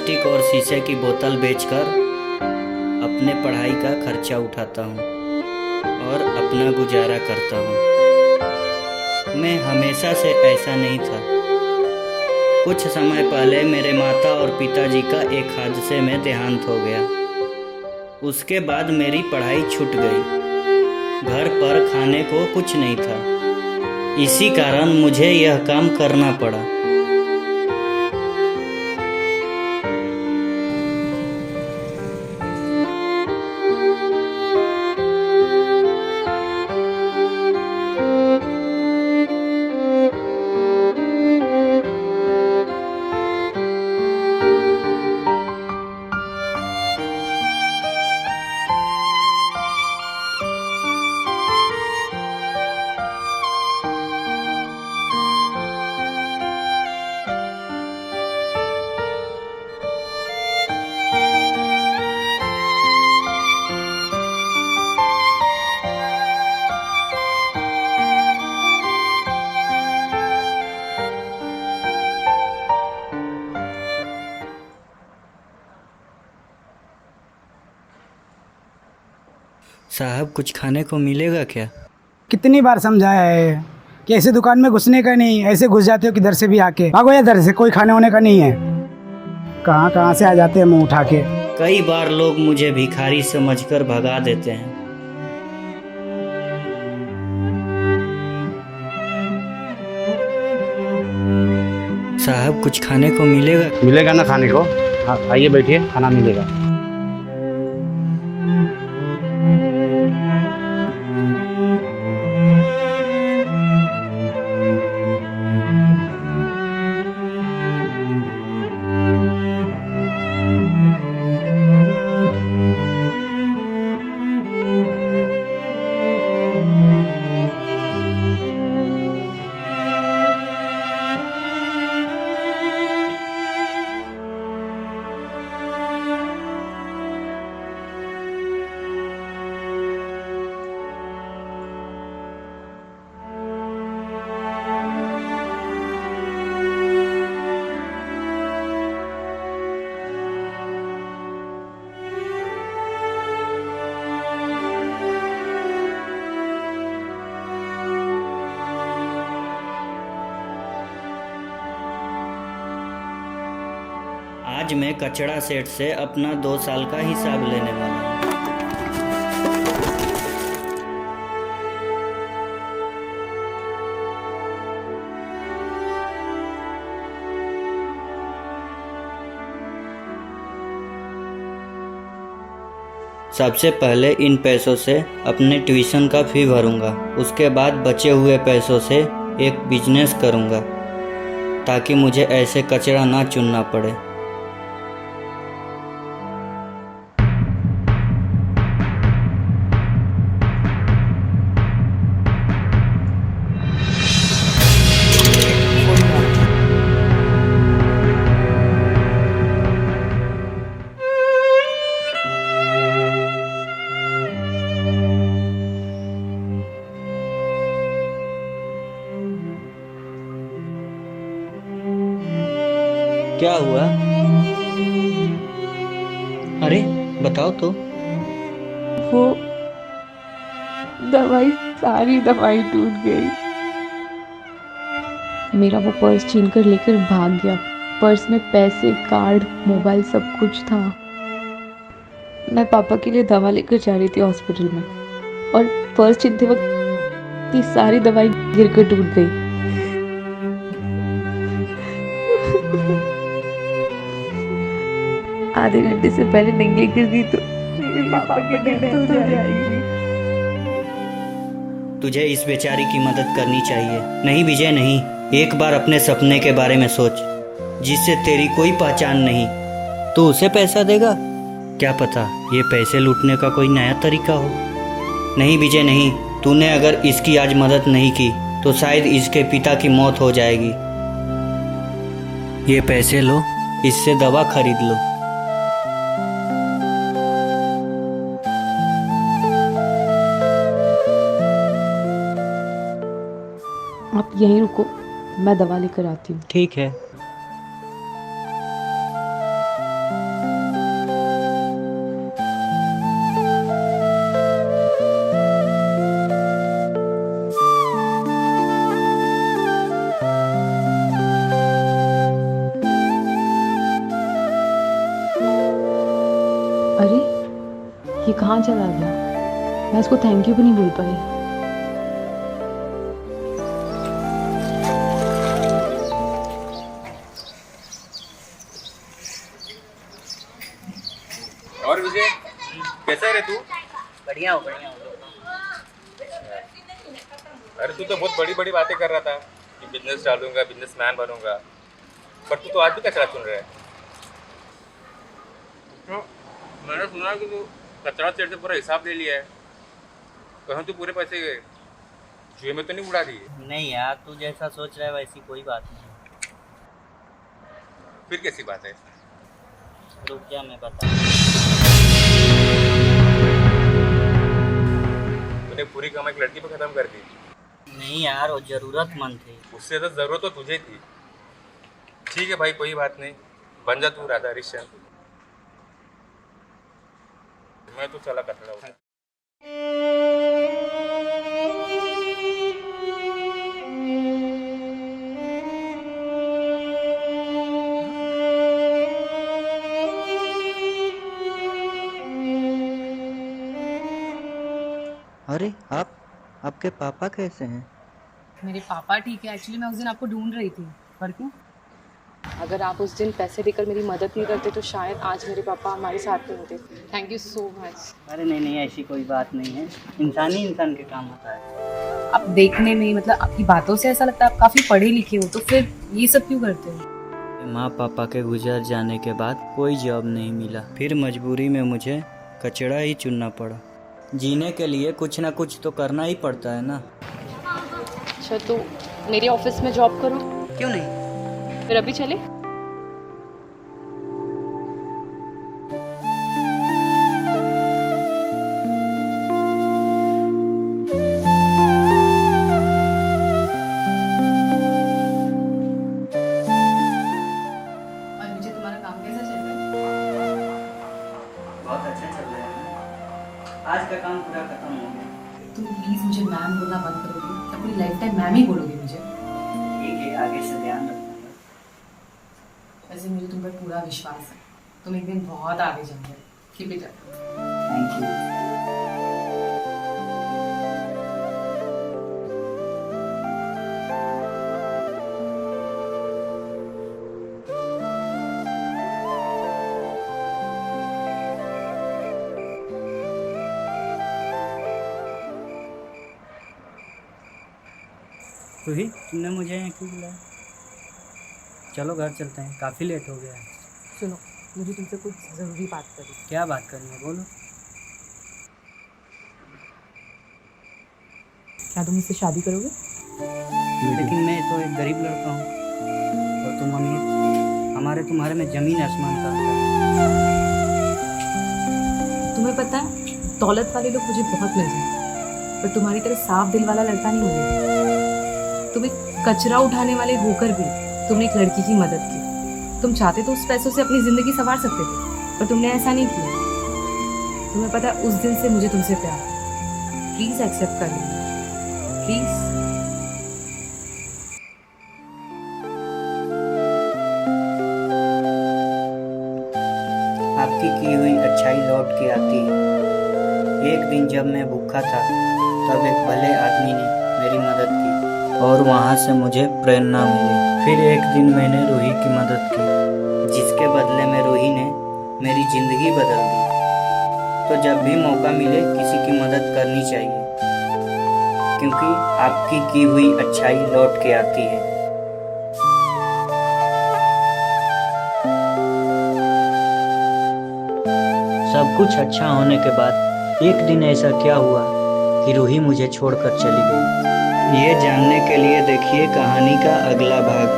Plastic और शीशे की बोतल बेचकर अपने पढ़ाई का खर्चा उठाता हूँ और अपना गुजारा करता हूँ। मैं हमेशा से ऐसा नहीं था। कुछ समय पहले मेरे माता और पिताजी का एक हादसे में देहांत हो गया। उसके बाद मेरी पढ़ाई छूट गई। घर पर खाने को कुछ नहीं था। इसी कारण मुझे यह काम करना पड़ा। साहब, कुछ खाने को मिलेगा क्या? कितनी बार समझाया है कि ऐसे दुकान में घुसने का नहीं, ऐसे घुस जाते हो किधर से भी आके भागो या दर से, कोई खाने होने का नहीं है। कहाँ कहाँ से आ जाते हैं मुंह उठा के। कई बार लोग मुझे भिखारी समझकर भगा देते हैं। साहब, कुछ खाने को मिलेगा? मिलेगा ना खाने को। हाँ, आइए बैठिए, खाना मिलेगा। आज मैं कचड़ा सेठ से अपना 2 साल का हिसाब लेने वाला हूँ। सबसे पहले इन पैसों से अपने ट्यूशन का फी भरूंगा। उसके बाद बचे हुए पैसों से एक बिजनेस करूंगा ताकि मुझे ऐसे कचरा ना चुनना पड़े। क्या हुआ? अरे बताओ तो। वो सारी दवाई टूट गई। मेरा वो पर्स छीन कर लेकर भाग गया। पर्स में पैसे, कार्ड, मोबाइल सब कुछ था। मैं पापा के लिए दवा लेकर जा रही थी हॉस्पिटल में, और पर्स छीनते वक्त ये सारी दवाई गिरकर टूट गई। आधे घंटे से पहले नहीं गिर गई तो मेरे पापा की डेथ हो जाएगी। तुझे इस बेचारी की मदद करनी चाहिए। नहीं विजय, नहीं। एक बार अपने सपने के बारे में सोच, जिससे तेरी कोई पहचान नहीं। तू उसे पैसा देगा? क्या पता ये पैसे लूटने का कोई नया तरीका हो। नहीं विजय, नहीं। तूने अगर इसकी आज मदद नहीं की तो शायद इसके पिता की मौत हो जाएगी। ये पैसे लो, इससे दवा खरीद लो। आप यहीं रुको, मैं दवा लेकर आती हूँ। ठीक है। ये कहाँ चला गया? मैं इसको थैंक यू भी नहीं बोल पाई। और विजय, कैसा है रे तू? बढ़िया हो बढ़िया हो। अरे तू तो बहुत बड़ी बड़ी बातें कर रहा था कि बिजनेस डालूंगा, बिजनेसमैन बनूंगा, पर तू तो आज भी कचरा चुन रहा है। तो मैंने सुना कि तू कचरा तेरे से पूरा हिसाब ले लिया है। कहीं तू पूरे पैसे जुए में तो नहीं उड़ा दिए? नहीं यार, तू जैसा सोच रहा है वैसी कोई बात नहीं। फिर कैसी बात है? रुक जा, मैं बता। तूने पूरी कमाई एक लड़की पे खत्म कर दी। नहीं यार, वो ज़रूरतमंद थी। उससे तो जरूरत तो तुझे थी। ठीक है भाई, कोई बात नहीं, बन जा तू राधा रिश्ता। मैं तो चला कचरा उठा। अरे आपके पापा कैसे हैं? मेरे पापा ठीक है। एक्चुअली मैं उस दिन आपको ढूंढ रही थी। पर क्यों? अगर आप उस दिन पैसे देकर मेरी मदद नहीं करते तो शायद आज मेरे पापा हमारे साथ में होते। Thank you so much. अरे नहीं, ऐसी कोई बात नहीं है। इंसान ही इंसान के काम होता है। आप देखने में, मतलब आपकी बातों से ऐसा लगता है आप काफ़ी पढ़े लिखे हो, तो फिर ये सब क्यों करते हो? माँ पापा के गुजर जाने के बाद कोई जॉब नहीं मिला, फिर मजबूरी में मुझे कचड़ा ही चुनना पड़ा। जीने के लिए कुछ ना कुछ तो करना ही पड़ता है ना। अच्छा, तो मेरे ऑफिस में जॉब करो। क्यों नहीं? फिर अभी चले? और मुझे तुम्हारा काम कैसा चल रहा है? बहुत अच्छा चल रहा है ना। आज का काम पूरा खत्म हो गया। तुम प्लीज़ मुझे मैम बोलना बंद करोगे? अपनी लाइफ टाइम मैम ही बोलोगे मुझे? ठीक है, आगे से ध्यान रखूंगा। वैसे मुझे तुम पर पूरा विश्वास है। तुम एक दिन बहुत आगे जाओगे। Keep it up. Thank you. Ruhi, तुमने मुझे यहाँ क्यों बुलाया? चलो घर चलते हैं, काफ़ी लेट हो गया है। सुनो, मुझे तुमसे कुछ ज़रूरी बात करनी है। क्या बात करनी है, बोलो। क्या तुम मुझसे शादी करोगे? लेकिन मैं तो एक गरीब लड़का हूँ और तुम अमीर। हमारे तुम्हारे में ज़मीन आसमान का अंतर है। तुम्हें पता है, दौलत वाले लोग मुझे बहुत मिल जाए, पर तुम्हारी तरह साफ दिल वाला लड़का नहीं मिलेगा। तुम एक कचरा उठाने वाले होकर भी तुमने एक लड़की की मदद की। तुम चाहते तो उस पैसों से अपनी ज़िंदगी संवार सकते थे, पर तुमने ऐसा नहीं किया। तुम्हें पता है, उस दिन से मुझे तुमसे प्यार है। प्लीज़ एक्सेप्ट कर लो, प्लीज़। आपकी की हुई अच्छाई लौट के आती है। एक दिन जब मैं भूखा था तब एक भले आदमी ने मेरी मदद की और वहाँ से मुझे प्रेरणा मिली। फिर एक दिन मैंने रूही की मदद की, जिसके बदले में रूही ने मेरी ज़िंदगी बदल दी। तो जब भी मौका मिले किसी की मदद करनी चाहिए, क्योंकि आपकी की हुई अच्छाई लौट के आती है। सब कुछ अच्छा होने के बाद एक दिन ऐसा क्या हुआ कि रूही मुझे छोड़कर चली गई। ये जानने के लिए देखिए कहानी का अगला भाग।